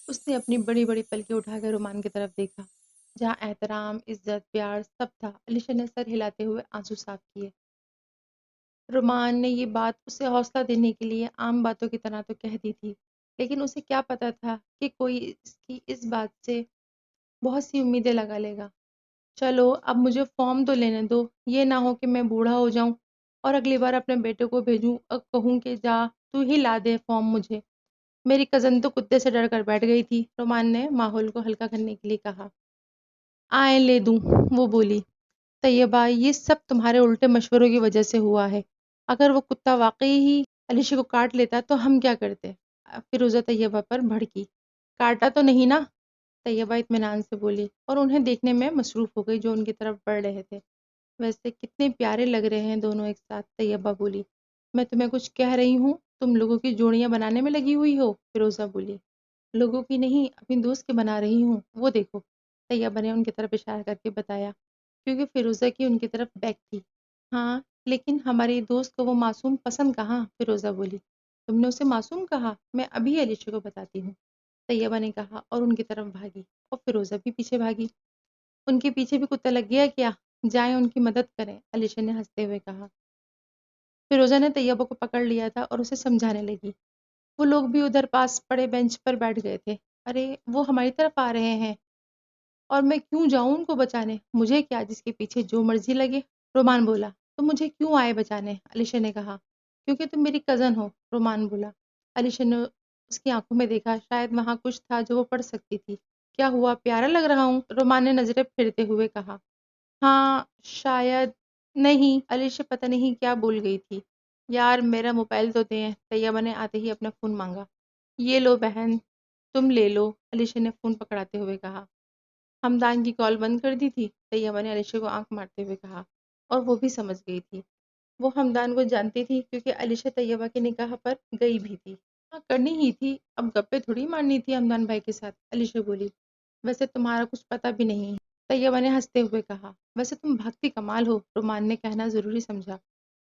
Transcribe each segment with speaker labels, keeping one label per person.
Speaker 1: اس نے اپنی بڑی بڑی پلکیں اٹھا کر رومان کی طرف دیکھا، جہاں احترام، عزت، پیار سب تھا۔ علیشا نے سر ہلاتے ہوئے آنسو صاف کیے۔ رومان نے یہ بات اسے حوصلہ دینے کے لیے عام باتوں کی طرح تو کہہ دی تھی، لیکن اسے کیا پتا تھا کہ کوئی اس کی اس بات سے بہت سی امیدیں لگا لے گا۔ چلو اب مجھے فارم تو لینے دو، یہ نہ ہو کہ میں بوڑھا ہو جاؤں اور اگلی بار اپنے بیٹے کو بھیجوں اور کہوں کہ جا تو ہی لا دے فارم مجھے۔ میری کزن تو کتے سے ڈر کر بیٹھ گئی تھی، رومان نے ماحول کو ہلکا کرنے کے لیے کہا۔ آئیں لے دوں، وہ بولی۔ طیبہ، یہ سب تمہارے الٹے مشوروں کی وجہ سے ہوا ہے۔ اگر وہ کتا واقعی ہی علیشا کو کاٹ لیتا تو ہم کیا کرتے؟ فیروزہ طیبہ پر بھڑکی۔ کاٹا تو نہیں نا؟ طیبہ اطمینان سے بولی اور انہیں دیکھنے میں مصروف ہو گئی جو ان کی طرف بڑھ رہے تھے۔ ویسے کتنے پیارے لگ رہے ہیں دونوں ایک ساتھ، طیبہ بولی۔ میں تمہیں کچھ کہہ رہی ہوں، تم لوگوں کی جوڑیاں بنانے میں لگی ہوئی ہو، فیروزہ بولی۔ لوگوں کی نہیں، اپنی دوست کی بنا رہی ہوں، وہ دیکھو، طیبہ نے ان کی طرف اشارہ کر کے بتایا، کیونکہ فیروزہ کی ان کی طرف بیک تھی۔ ہاں، لیکن ہماری دوست کو وہ معصوم پسند کہاں، فیروزہ بولی۔ تم نے اسے معصوم کہا؟ میں ابھی علیشا کو بتاتی ہوں، طیبہ نے کہا اور ان کی طرف بھاگی، اور فیروزہ بھی پیچھے بھاگی۔ ان کے پیچھے بھی کتا لگ گیا کیا؟ جائیں ان کی مدد کریں، علیشا نے ہنستے ہوئے کہا۔ فیروزہ نے طیبہ کو پکڑ لیا تھا اور اسے سمجھانے لگی۔ وہ لوگ بھی ادھر پاس پڑے بینچ پر بیٹھ گئے تھے۔ ارے وہ ہماری طرف آ رہے ہیں اور میں کیوں جاؤں ان کو بچانے؟ مجھے کیا، جس کے پیچھے جو مرضی لگے، رومان بولا۔ تم مجھے کیوں آئے بچانے؟ علیشا نے کہا۔ کیونکہ تم میری کزن ہو، رومان بولا۔ علیشا نے اس کی آنکھوں میں دیکھا، شاید وہاں کچھ تھا جو وہ پڑھ سکتی تھی۔ کیا ہوا، پیارا لگ رہا ہوں؟ رومان نے نظریں پھیرتے ہوئے کہا۔ ہاں شاید نہیں، علیشا پتہ نہیں کیا بول گئی تھی۔ یار میرا موبائل تو دیں، طیبہ نے آتے ہی اپنا فون مانگا۔ یہ لو بہن، تم لے لو، علیشا نے فون پکڑاتے ہوئے کہا۔ حمدان کی کال بند کر دی تھی، طیبہ نے علیشا کو آنکھ مارتے ہوئے کہا، اور وہ بھی سمجھ گئی تھی۔ وہ حمدان کو جانتی تھی کیونکہ علیشا طیبہ کے نکاح پر گئی بھی تھی۔ ہاں کرنی ہی تھی، اب گپے تھوڑی مارنی تھی حمدان بھائی کے ساتھ، علیشا بولی۔ ویسے تمہارا کچھ پتہ بھی نہیں ہے، طیبہ نے ہنستے ہوئے کہا۔ ویسے تم بھاگتی کمال ہو، رومان نے کہنا ضروری سمجھا۔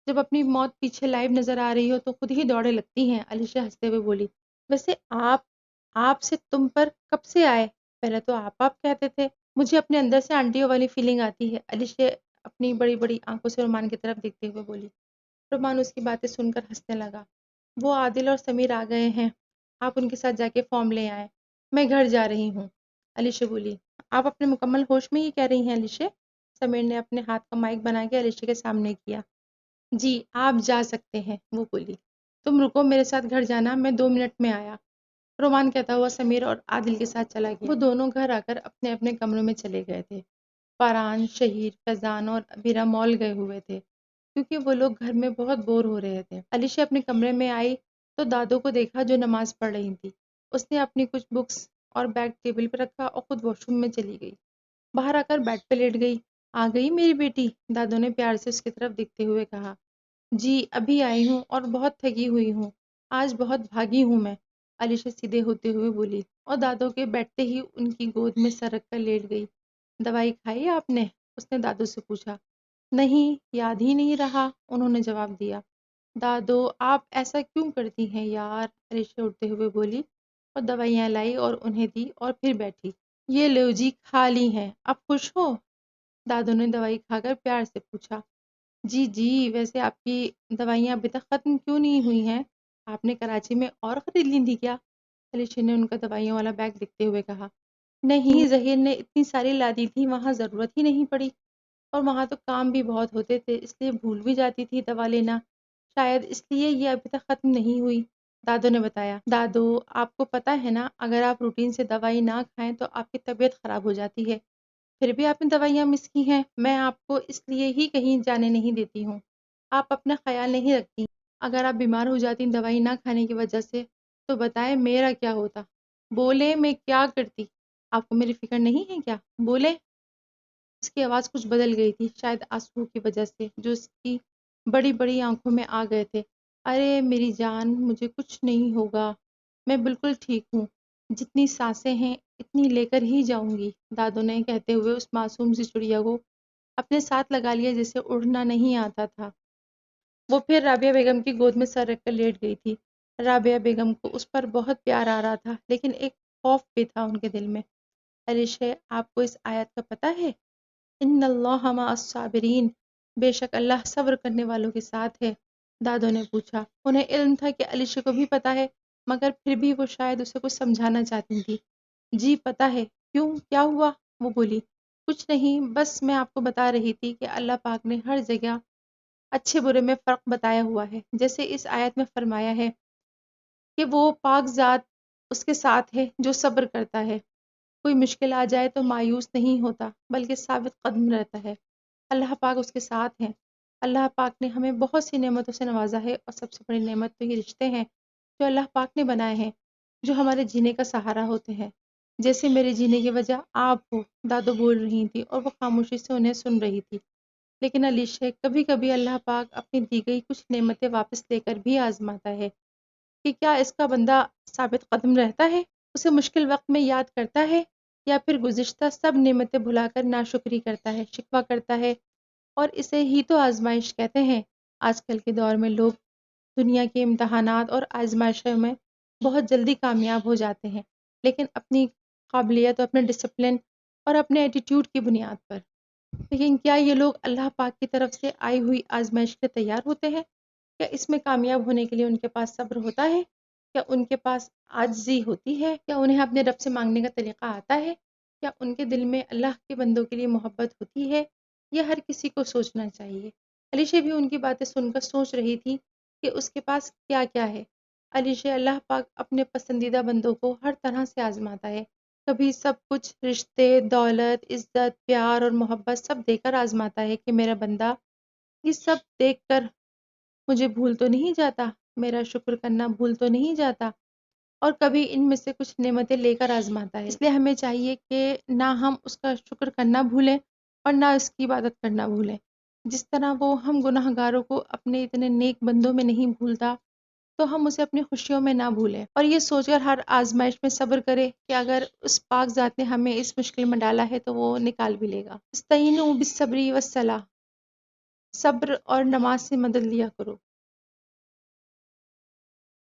Speaker 1: جب اپنی موت پیچھے لائیو نظر آ رہی ہو تو خود ہی دوڑے لگتی ہیں، علیشا ہنستے ہوئے بولی۔ ویسے آپ سے تم پر کب سے آئے؟ پہلے تو آپ کہتے تھے۔ مجھے اپنے اندر سے آنٹیوں والی فیلنگ آتی ہے، علیشا اپنی بڑی بڑی آنکھوں سے رومان کی طرف دیکھتے ہوئے بولی۔ رومان اس کی باتیں سن کر ہنسنے لگا۔ وہ عادل اور سمیر آ گئے ہیں، آپ ان کے ساتھ جا کے فارم لے آئیں، میں گھر جا رہی ہوں، علیشا بولی۔ آپ اپنے مکمل ہوش میں ہی کہہ رہی ہیں علیشا؟ سمیر نے اپنے ہاتھ کا مائک بنا کے علیشا کے سامنے کیا۔ جی آپ جا سکتے ہیں، وہ بولی۔ تم رکو، میرے ساتھ گھر جانا، میں 2 منٹ میں آیا، رومان کہتا ہوا سمیر اور عادل کے ساتھ چلا گیا۔ وہ دونوں گھر آ کر اپنے اپنے کمروں میں چلے گئے تھے۔ فاران، شہیر، فیضان اور ابیرہ مال گئے ہوئے تھے کیونکہ وہ لوگ گھر میں بہت بور ہو رہے تھے۔ علیشا اپنے کمرے میں آئی تو دادو کو دیکھا جو نماز پڑھ رہی تھی۔ اس نے اپنی کچھ بکس اور بیگ ٹیبل پہ رکھا اور خود واش روم میں چلی گئی۔ باہر آ کر بیڈ پہ لیٹ گئی۔ آ گئی میری بیٹی، دادو نے پیار سے اس کی طرف دیکھتے ہوئے کہا۔ جی ابھی آئی ہوں اور بہت تھکی ہوئی ہوں، آج بہت بھاگی ہوں میں، علیشا سیدھے ہوتے ہوئے بولی اور دادو کے بیٹھتے ہی ان کی گود میں سر رکھ کر لیٹ گئی۔ دوائی کھائی آپ نے؟ اس نے دادو سے پوچھا۔ نہیں، یاد ہی نہیں رہا، انہوں نے جواب دیا۔ دادو آپ ایسا کیوں کرتی ہیں یار، علیشا اٹھتے ہوئے بولی اور دوائیاں لائی اور انہیں دی اور پھر بیٹھی۔ یہ لو جی کھا لی ہیں، اب خوش ہو؟ دادو نے دوائی کھا کر پیار سے پوچھا۔ جی جی، ویسے آپ کی دوائیاں ابھی تک ختم کیوں نہیں ہوئی ہیں؟ آپ نے کراچی میں اور خرید لی تھی کیا؟ علیشا نے ان کا دوائیوں والا بیگ دیکھتے ہوئے کہا۔ نہیں، ظہیر نے اتنی ساری لا دی تھی، وہاں ضرورت ہی نہیں پڑی، اور وہاں تو کام بھی بہت ہوتے تھے اس لیے بھول بھی جاتی تھی دوا لینا، شاید اس لیے یہ ابھی تک ختم نہیں ہوئی، دادو نے بتایا۔ دادو آپ کو پتہ ہے نا، اگر آپ روٹین سے دوائی نہ کھائیں تو آپ کی طبیعت خراب ہو جاتی ہے، پھر بھی آپ نے دوائیاں مس کی ہیں، میں آپ کو اس لیے ہی کہیں جانے نہیں دیتی ہوں، آپ اپنا خیال نہیں رکھتی، اگر آپ بیمار ہو جاتی دوائی نہ کھانے کی وجہ سے تو بتائیں میرا کیا ہوتا؟ بولے میں کیا کرتی؟ آپ کو میری فکر نہیں ہے کیا؟ بولے۔ اس کی آواز کچھ بدل گئی تھی، شاید آنسو کی وجہ سے جو اس کی بڑی بڑی آنکھوں میں آ گئے تھے۔ ارے میری جان، مجھے کچھ نہیں ہوگا، میں بالکل ٹھیک ہوں، جتنی سانسیں ہیں اتنی لے کر ہی جاؤں گی، دادو نے کہتے ہوئے اس معصوم سی چڑیا کو اپنے ساتھ لگا لیا جسے اڑنا نہیں آتا تھا۔ وہ پھر رابعہ بیگم کی گود میں سر رکھ کر لیٹ گئی تھی۔ رابعہ بیگم کو اس پر بہت پیار آ رہا تھا، لیکن ایک خوف بھی تھا ان کے دل میں۔ علیشہ، آپ کو اس آیت کا پتہ ہے؟ ان اللہ مع الصابرین، بے شک اللہ صبر کرنے والوں کے ساتھ ہے۔ دادوں نے پوچھا۔ انہیں علم تھا کہ علیشہ کو بھی پتہ ہے، مگر پھر بھی وہ شاید اسے کچھ سمجھانا چاہتی تھی۔ جی پتہ ہے۔ کیوں، کیا ہوا؟ وہ بولی۔ کچھ نہیں، بس میں آپ کو بتا رہی تھی کہ اللہ پاک نے ہر جگہ اچھے برے میں فرق بتایا ہوا ہے، جیسے اس آیت میں فرمایا ہے کہ وہ پاک ذات اس کے ساتھ ہے جو صبر کرتا ہے، کوئی مشکل آ جائے تو مایوس نہیں ہوتا بلکہ ثابت قدم رہتا ہے۔ اللہ پاک اس کے ساتھ ہیں۔ اللہ پاک نے ہمیں بہت سی نعمتوں سے نوازا ہے، اور سب سے بڑی نعمت تو یہ رشتے ہیں جو اللہ پاک نے بنائے ہیں، جو ہمارے جینے کا سہارا ہوتے ہیں۔ جیسے میرے جینے کی وجہ آپ ہو، دادو بول رہی تھی اور وہ خاموشی سے انہیں سن رہی تھی۔ لیکن علیشہ، کبھی کبھی اللہ پاک اپنی دی گئی کچھ نعمتیں واپس لے کر بھی آزماتا ہے کہ کیا اس کا بندہ ثابت قدم رہتا ہے، اسے مشکل وقت میں یاد کرتا ہے، یا پھر گزشتہ سب نعمتیں بھلا کر ناشکری کرتا ہے، شکوہ کرتا ہے۔ اور اسے ہی تو آزمائش کہتے ہیں۔ آج کل کے دور میں لوگ دنیا کے امتحانات اور آزمائشوں میں بہت جلدی کامیاب ہو جاتے ہیں، لیکن اپنی قابلیت اور اپنے ڈسپلن اور اپنے ایٹیٹیوڈ کی بنیاد پر۔ لیکن کیا یہ لوگ اللہ پاک کی طرف سے آئی ہوئی آزمائش کے تیار ہوتے ہیں؟ کیا اس میں کامیاب ہونے کے لیے ان کے پاس صبر ہوتا ہے؟ کیا ان کے پاس عاجزی ہوتی ہے؟ کیا انہیں اپنے رب سے مانگنے کا طریقہ آتا ہے؟ کیا ان کے دل میں اللہ کے بندوں کے لیے محبت ہوتی ہے؟ یہ ہر کسی کو سوچنا چاہیے۔ علیشہ بھی ان کی باتیں سن کر سوچ رہی تھی کہ اس کے پاس کیا کیا ہے۔ علیشہ، اللہ پاک اپنے پسندیدہ بندوں کو ہر طرح سے آزماتا ہے۔ کبھی سب کچھ رشتے، دولت، عزت، پیار اور محبت سب دے کر آزماتا ہے کہ میرا بندہ یہ سب دیکھ کر مجھے بھول تو نہیں جاتا، میرا شکر کرنا بھول تو نہیں جاتا، اور کبھی ان میں سے کچھ نعمتیں لے کر آزماتا ہے۔ اس لیے ہمیں چاہیے کہ نہ ہم اس کا شکر کرنا بھولیں اور نہ اس کی عبادت کرنا بھولیں۔ جس طرح وہ ہم گناہ گاروں کو اپنے اتنے نیک بندوں میں نہیں بھولتا، تو ہم اسے اپنی خوشیوں میں نہ بھولیں، اور یہ سوچ کر ہر آزمائش میں صبر کرے کہ اگر اس پاک ذات نے ہمیں اس مشکل میں ڈالا ہے تو وہ نکال بھی لے گا۔ استعینوا بالصبر والصلاۃ، صبر اور نماز سے مدد لیا کرو۔